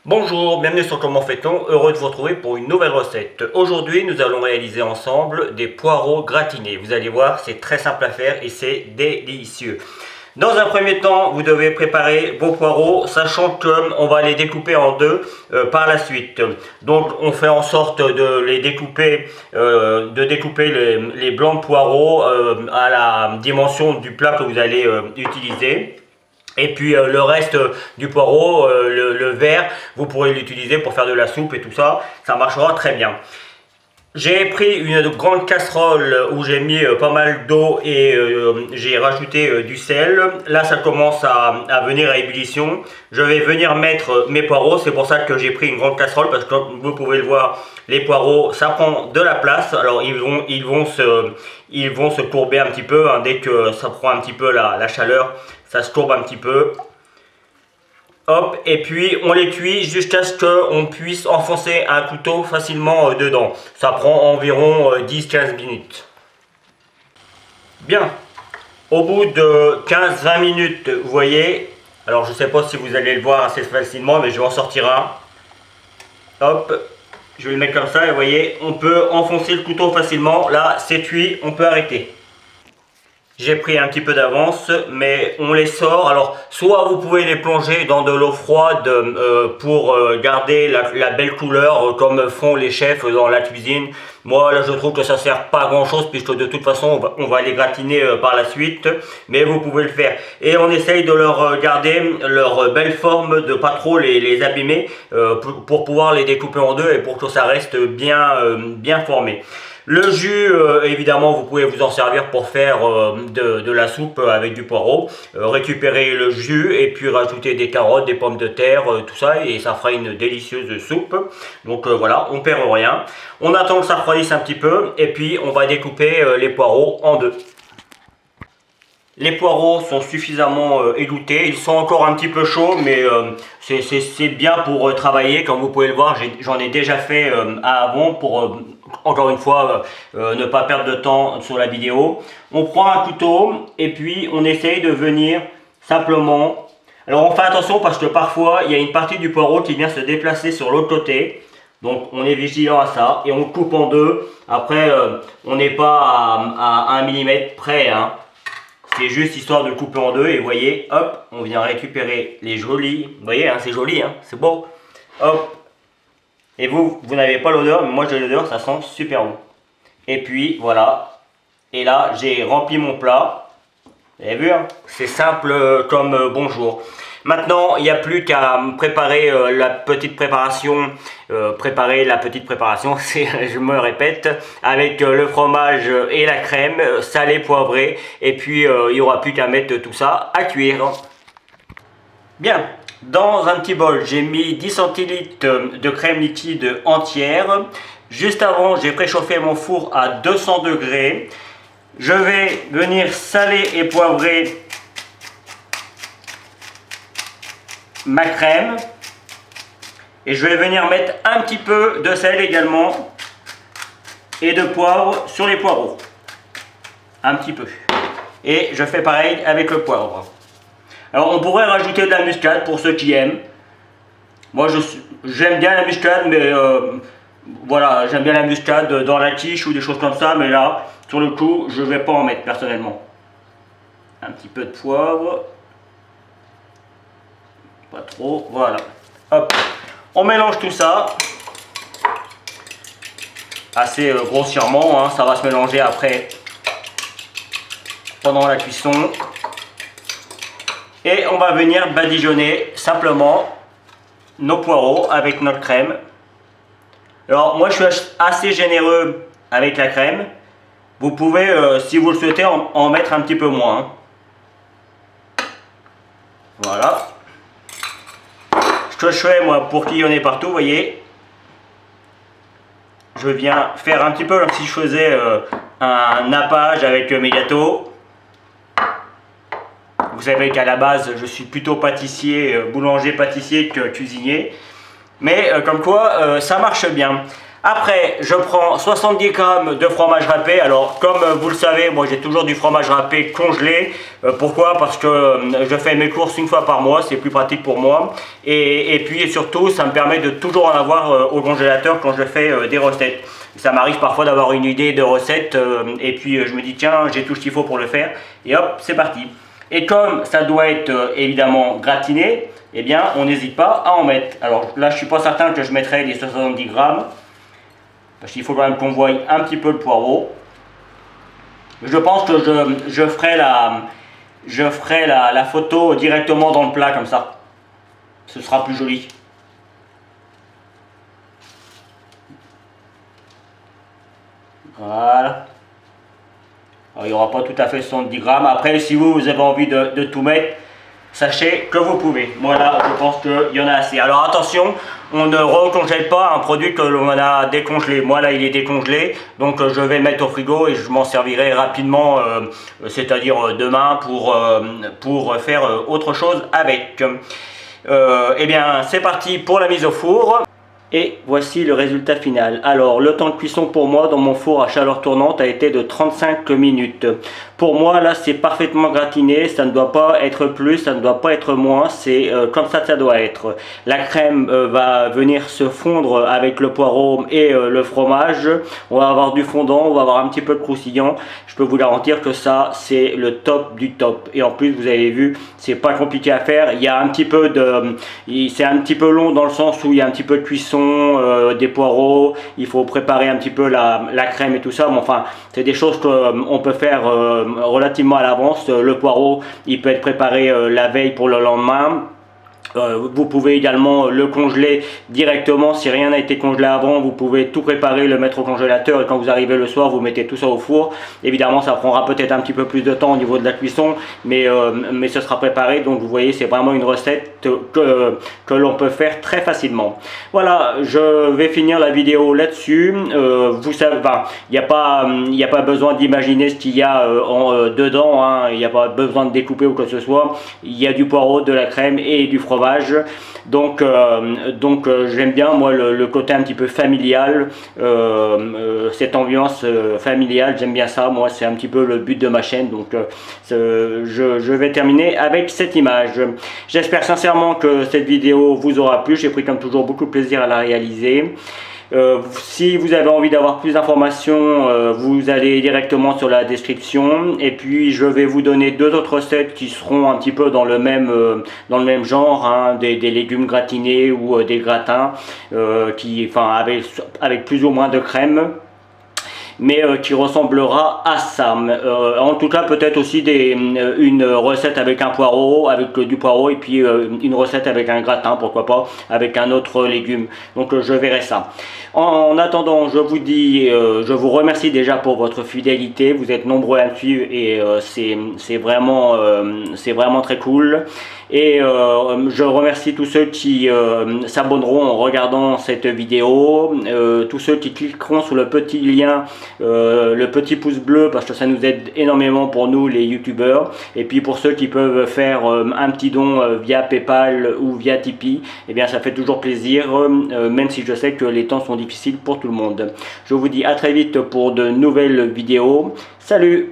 Bonjour, bienvenue sur Comment fait-on, heureux de vous retrouver pour une nouvelle recette. Aujourd'hui, nous allons réaliser ensemble des poireaux gratinés. Vous allez voir, c'est très simple à faire et c'est délicieux. Dans un premier temps, vous devez préparer vos poireaux, sachant qu'on va les découper en deux par la suite. Donc, on fait en sorte de les découper, les blancs de poireaux à la dimension du plat que vous allez utiliser. Et puis le reste du poireau, le vert, vous pourrez l'utiliser pour faire de la soupe et tout ça, ça marchera très bien. J'ai pris une grande casserole où j'ai mis pas mal d'eau et j'ai rajouté du sel. Là, ça commence à venir à ébullition. Je vais venir mettre mes poireaux. C'est pour ça que j'ai pris une grande casserole parce que comme vous pouvez le voir, les poireaux, ça prend de la place. Alors, ils vont se courber un petit peu hein, dès que ça prend un petit peu la chaleur. Ça se courbe un petit peu. Hop, et puis on les cuit jusqu'à ce qu'on puisse enfoncer un couteau facilement dedans. Ça prend environ 10-15 minutes. Bien, au bout de 15-20 minutes, vous voyez, alors je ne sais pas si vous allez le voir assez facilement, mais je vais en sortir un. Hop, je vais le mettre comme ça et vous voyez, on peut enfoncer le couteau facilement. Là, c'est cuit, on peut arrêter. J'ai pris un petit peu d'avance, mais on les sort. Alors, soit vous pouvez les plonger dans de l'eau froide pour garder la belle couleur comme font les chefs dans la cuisine. Moi, là, je trouve que ça sert pas à grand chose puisque de toute façon, on va les gratiner par la suite. Mais vous pouvez le faire. Et on essaye de leur garder leur belle forme, de pas trop les abîmer pour pouvoir les découper en deux et pour que ça reste bien formé. Le jus, évidemment, vous pouvez vous en servir pour faire de la soupe avec du poireau. Récupérer le jus et puis rajouter des carottes, des pommes de terre, tout ça, et ça fera une délicieuse soupe. Donc voilà, on perd rien. On attend que ça refroidisse un petit peu et puis on va découper les poireaux en deux. Les poireaux sont suffisamment égouttés, ils sont encore un petit peu chauds, mais c'est bien pour travailler. Comme vous pouvez le voir, j'en ai déjà fait avant pour, encore une fois, ne pas perdre de temps sur la vidéo. On prend un couteau et puis on essaye de venir simplement... Alors on fait attention parce que parfois, il y a une partie du poireau qui vient se déplacer sur l'autre côté. Donc on est vigilant à ça et on le coupe en deux. Après, on n'est pas à 1 mm près, hein. C'est juste histoire de le couper en deux et vous voyez, hop, on vient récupérer les jolis. Vous voyez, hein, c'est joli, hein, c'est beau. Hop. Et vous n'avez pas l'odeur, mais moi j'ai l'odeur, ça sent super bon. Et puis voilà. Et là, j'ai rempli mon plat. Vous avez vu, hein, c'est simple comme bonjour. Maintenant, il n'y a plus qu'à préparer la petite préparation. Je me répète, avec le fromage et la crème, salé, poivré. Et puis, il n'y aura plus qu'à mettre tout ça à cuire. Bien, dans un petit bol, j'ai mis 10 centilitres de crème liquide entière. Juste avant, j'ai préchauffé mon four à 200 degrés. Je vais venir saler et poivrer ma crème et je vais venir mettre un petit peu de sel également et de poivre sur les poireaux, un petit peu, et je fais pareil avec le poivre. Alors on pourrait rajouter de la muscade pour ceux qui aiment. Moi j'aime bien la muscade, mais voilà, j'aime bien la muscade dans la quiche ou des choses comme ça, mais là sur le coup je vais pas en mettre personnellement. Un petit peu de poivre, pas trop, voilà. Hop, on mélange tout ça assez grossièrement, hein, ça va se mélanger après pendant la cuisson. Et on va venir badigeonner simplement nos poireaux avec notre crème. Alors moi je suis assez généreux avec la crème. Vous pouvez, si vous le souhaitez, en mettre un petit peu moins. Voilà. Ce que je fais moi pour qu'il y en ait partout, vous voyez, je viens faire un petit peu comme si je faisais un nappage avec mes gâteaux. Vous savez qu'à la base je suis plutôt pâtissier, boulanger pâtissier que cuisinier, mais comme quoi ça marche bien. Après, je prends 70 grammes de fromage râpé. Alors, comme vous le savez, moi j'ai toujours du fromage râpé congelé. Pourquoi? Parce que je fais mes courses une fois par mois, c'est plus pratique pour moi. Et puis surtout, ça me permet de toujours en avoir au congélateur quand je fais des recettes. Ça m'arrive parfois d'avoir une idée de recette et puis je me dis tiens, j'ai tout ce qu'il faut pour le faire. Et hop, c'est parti. Et comme ça doit être évidemment gratiné, eh bien on n'hésite pas à en mettre. Alors là, je ne suis pas certain que je mettrai les 70 grammes. Parce qu'il faut quand même qu'on voie un petit peu le poireau. Je pense que je ferai la photo directement dans le plat comme ça. Ce sera plus joli. Voilà. Alors, il n'y aura pas tout à fait 70 grammes. Après, si vous avez envie de tout mettre, sachez que vous pouvez. Voilà, je pense qu'il y en a assez. Alors attention, on ne recongèle pas un produit que l'on a décongelé. Moi là, il est décongelé, donc je vais le mettre au frigo et je m'en servirai rapidement, c'est-à-dire demain pour faire autre chose avec. Eh bien, c'est parti pour la mise au four. Et voici le résultat final. Alors, le temps de cuisson pour moi dans mon four à chaleur tournante a été de 35 minutes. Pour moi, là, c'est parfaitement gratiné. Ça ne doit pas être plus, ça ne doit pas être moins. C'est comme ça que ça doit être. La crème va venir se fondre avec le poireau et le fromage. On va avoir du fondant, on va avoir un petit peu de croustillant. Je peux vous garantir que ça, c'est le top du top. Et en plus, vous avez vu, c'est pas compliqué à faire. Il y a un petit peu de... C'est un petit peu long dans le sens où il y a un petit peu de cuisson, des poireaux, il faut préparer un petit peu la crème et tout ça, mais enfin c'est des choses qu'on peut faire relativement à l'avance. Le poireau, il peut être préparé la veille pour le lendemain. Vous pouvez également le congeler directement. Si rien n'a été congelé avant, vous pouvez tout préparer, le mettre au congélateur et quand vous arrivez le soir, vous mettez tout ça au four. Évidemment, ça prendra peut-être un petit peu plus de temps au niveau de la cuisson, mais ce sera préparé. Donc vous voyez, c'est vraiment une recette que l'on peut faire très facilement. Voilà, je vais finir la vidéo là-dessus. Vous savez, il n'y a pas besoin d'imaginer ce qu'il y a dedans, hein. Il n'y a pas besoin de découper ou quoi que ce soit. Il y a du poireau, de la crème et du fromage. Donc j'aime bien moi le côté un petit peu familial, cette ambiance familiale, j'aime bien ça. Moi, c'est un petit peu le but de ma chaîne. Donc je vais terminer avec cette image. J'espère sincèrement que cette vidéo vous aura plu. J'ai pris comme toujours beaucoup de plaisir à la réaliser. Si vous avez envie d'avoir plus d'informations, vous allez directement sur la description et puis je vais vous donner deux autres recettes qui seront un petit peu dans le même genre, hein, des légumes gratinés ou des gratins avec plus ou moins de crème, mais qui ressemblera à ça. En tout cas, peut-être aussi une recette avec un poireau, avec du poireau, et puis une recette avec un gratin, pourquoi pas, avec un autre légume. Donc je verrai ça. En attendant, je vous dis, je vous remercie déjà pour votre fidélité. Vous êtes nombreux à me suivre et c'est vraiment très cool. Et je remercie tous ceux qui s'abonneront en regardant cette vidéo, tous ceux qui cliqueront sur le petit lien, le petit pouce bleu, parce que ça nous aide énormément pour nous les youtubeurs. Et puis pour ceux qui peuvent faire un petit don via PayPal ou via Tipeee, eh bien ça fait toujours plaisir, même si je sais que les temps sont difficiles pour tout le monde. Je vous dis à très vite pour de nouvelles vidéos. Salut!